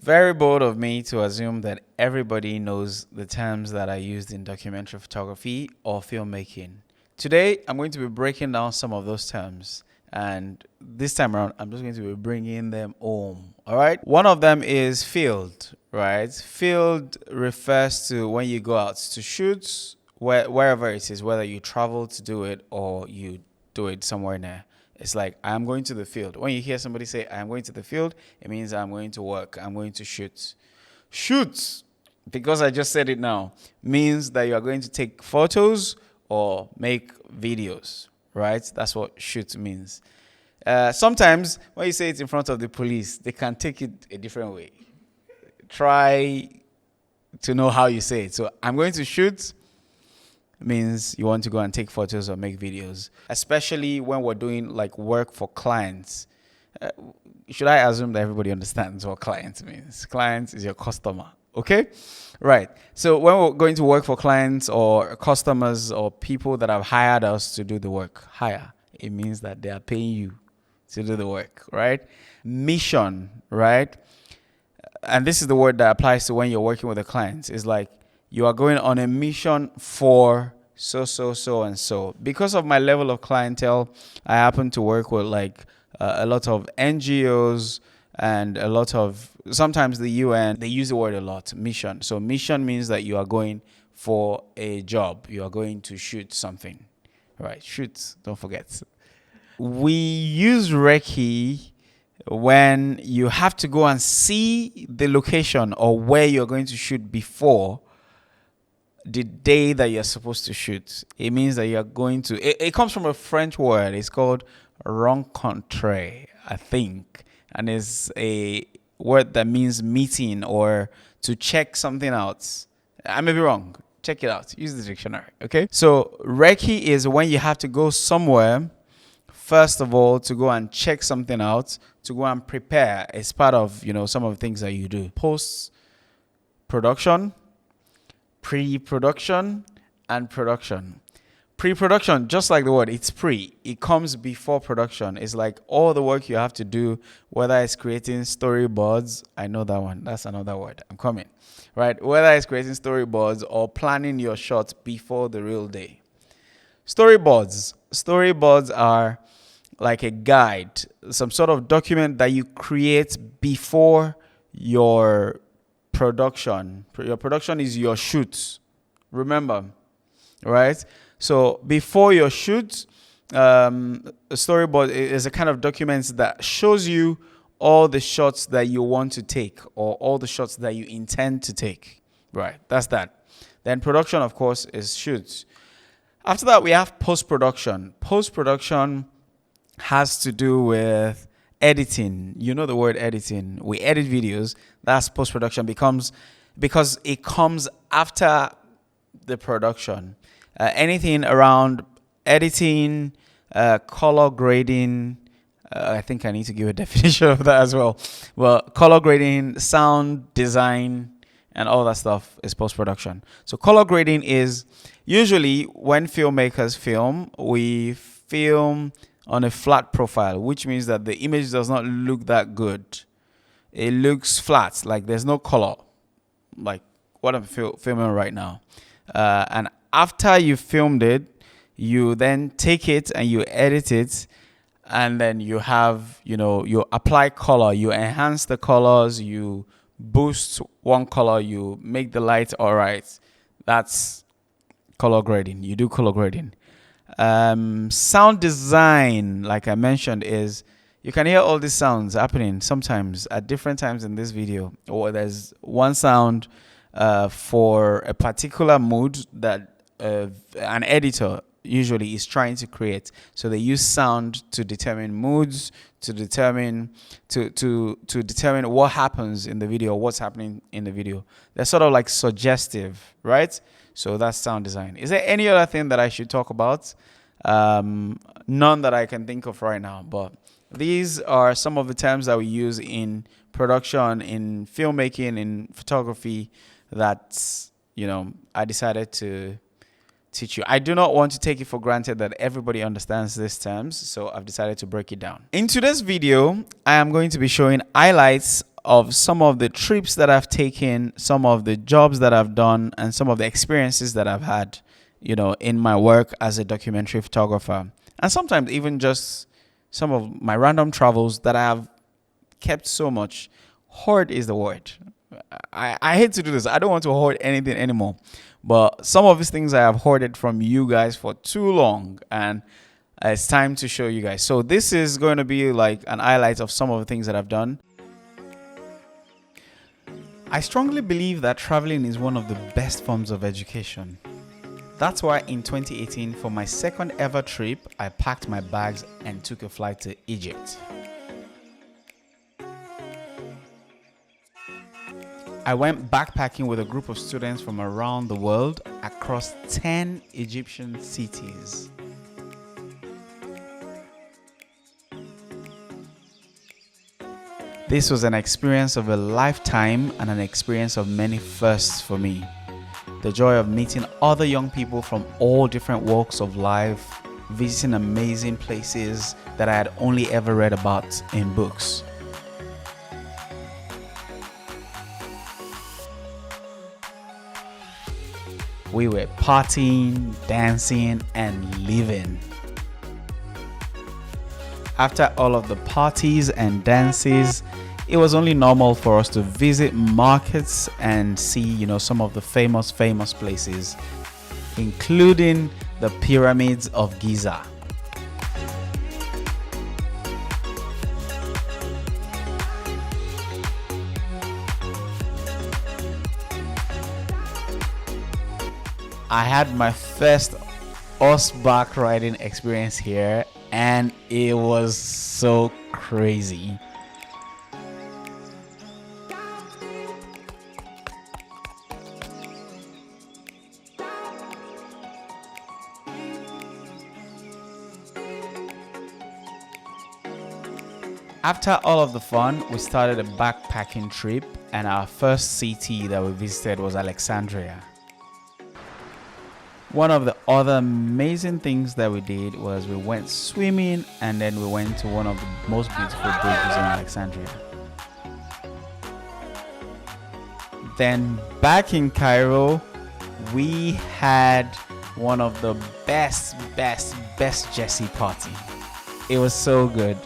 very bold of me to assume that everybody knows the terms that are used in documentary photography or filmmaking. Today, I'm going to be breaking down some of those terms. And this time around, I'm just going to be bringing them home. All right. One of them is field, right? Field refers to when you go out to shoot, wherever it is, whether you travel to do it or you do it somewhere near. It's like, I'm going to the field. When you hear somebody say, I'm going to the field, it means I'm going to work. I'm going to shoot. Shoot, because I just said it now, means that you are going to take photos or make videos, right? That's what shoot means. Sometimes when you say it in front of the police, they can take it a different way. Try to know how you say it. So I'm going to shoot means you want to go and take photos or make videos, especially when we're doing like work for clients. Should I assume that everybody understands what client means? Client is your customer. Okay? Right. So when we're going to work for clients or customers or people that have hired us to do the work, hire, it means that they are paying you to do the work, right? Mission, right? And this is the word that applies to when you're working with a client. It's like you are going on a mission for so and so. Because of my level of clientele, I happen to work with like a lot of NGOs and a lot of, sometimes the UN, they use the word a lot, mission. So mission means that you are going for a job. You are going to shoot something, right? Shoot, don't forget. We use recce when you have to go and see the location or where you're going to shoot before the day that you're supposed to shoot. It means that you're going to, it comes from a French word. It's called rencontre, I think. And it's a word that means meeting or to check something out. I may be wrong. Check it out. Use the dictionary, okay? So recce is when you have to go somewhere, first of all, to go and check something out, to go and prepare. It's part of, some of the things that you do. Post-production, pre-production, and production. Pre-production, just like the word, it's pre. It comes before production. It's like all the work you have to do, whether it's creating storyboards. I know that one. That's another word. I'm coming. Right? Whether it's creating storyboards or planning your shots before the real day. Storyboards. Storyboards are like a guide, some sort of document that you create before your production. Your production is your shoot. Remember, right? So before your shoot, a storyboard is a kind of document that shows you all the shots that you want to take or all the shots that you intend to take. Right, that's that. Then production, of course, is shoots. After that, we have post-production. Post-production has to do with editing. You know the word editing. We edit videos. That's post-production because it comes after the production. Anything around editing, color grading. I think I need to give a definition of that as well. Well, color grading, sound design, and all that stuff is post-production. So color grading is usually when filmmakers film, we film on a flat profile, which means that the image does not look that good. It looks flat, like there's no color, like what I'm filming right now. And after you filmed it, you then take it and you edit it, and then you have, you apply color, you enhance the colors, you boost one color, you make the light all right. That's color grading. You do color grading. Sound design, like I mentioned, is you can hear all these sounds happening sometimes at different times in this video, or there's one sound for a particular mood that an editor usually is trying to create. So they use sound to determine moods, to determine what happens in the video, what's happening in the video. They're sort of like suggestive, right? So that's sound design. Is there any other thing that I should talk about? None that I can think of right now, but these are some of the terms that we use in production, in filmmaking, in photography that, I decided to teach you. I do not want to take it for granted that everybody understands these terms, so I've decided to break it down. In today's video, I am going to be showing highlights of some of the trips that I've taken, some of the jobs that I've done, and some of the experiences that I've had, in my work as a documentary photographer. And sometimes even just some of my random travels that I have kept so much. Hoard is the word. I hate to do this. I don't want to hoard anything anymore. But some of these things I have hoarded from you guys for too long. And it's time to show you guys. So this is going to be like an highlight of some of the things that I've done. I strongly believe that traveling is one of the best forms of education. That's why in 2018, for my second ever trip, I packed my bags and took a flight to Egypt. I went backpacking with a group of students from around the world across 10 Egyptian cities. This was an experience of a lifetime and an experience of many firsts for me. The joy of meeting other young people from all different walks of life, visiting amazing places that I had only ever read about in books. We were partying, dancing, and living. After all of the parties and dances, it was only normal for us to visit markets and see, some of the famous places, including the pyramids of Giza. I had my first horseback riding experience here, and it was so crazy. After all of the fun, we started a backpacking trip, and our first city that we visited was Alexandria. One of the other amazing things that we did was we went swimming, and then we went to one of the most beautiful bridges in Alexandria. Then back in Cairo, we had one of the best Jessie party. It was so good.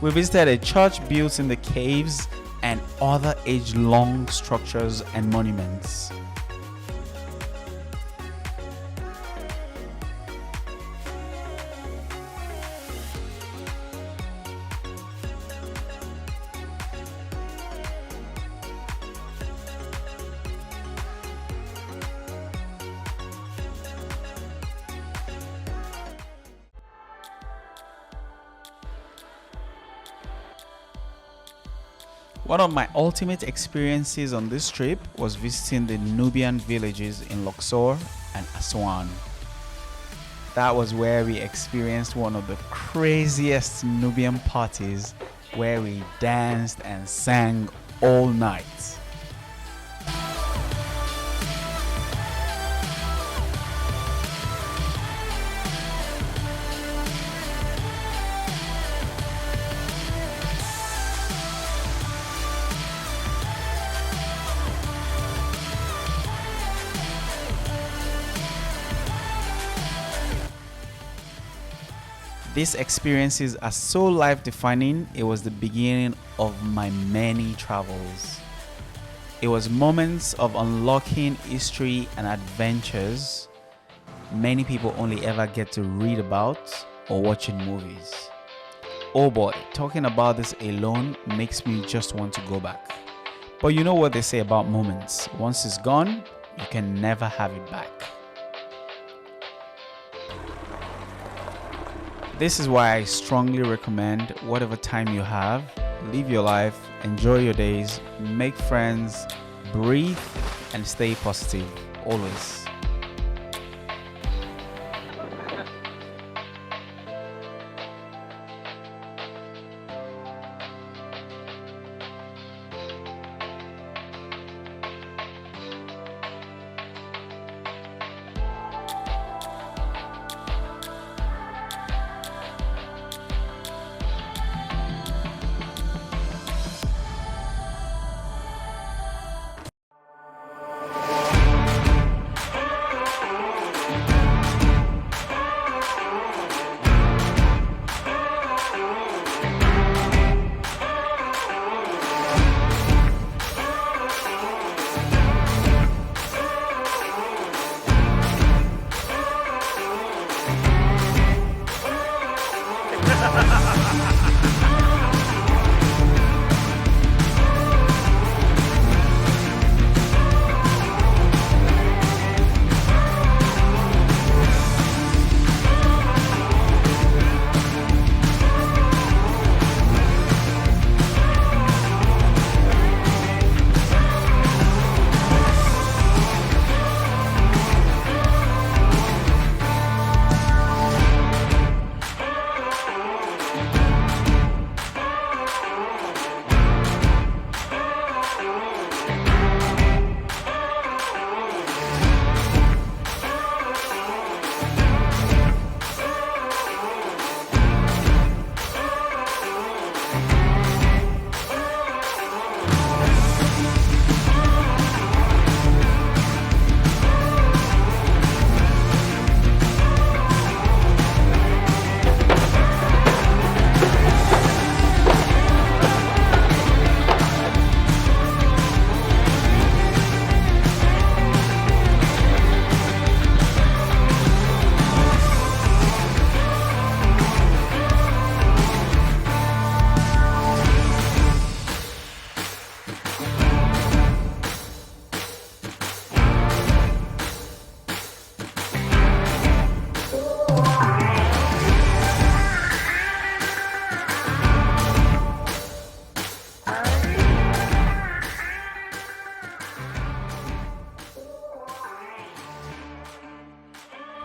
We visited a church built in the caves and other age-long structures and monuments. One of my ultimate experiences on this trip was visiting the Nubian villages in Luxor and Aswan. That was where we experienced one of the craziest Nubian parties where we danced and sang all night. These experiences are so life-defining. It was the beginning of my many travels. It was moments of unlocking history and adventures many people only ever get to read about or watch in movies. Oh boy, talking about this alone makes me just want to go back. But you know what they say about moments. Once it's gone, you can never have it back. This is why I strongly recommend whatever time you have, live your life, enjoy your days, make friends, breathe, and stay positive, always.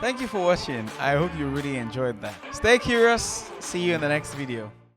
Thank you for watching. I hope you really enjoyed that. Stay curious. See you in the next video.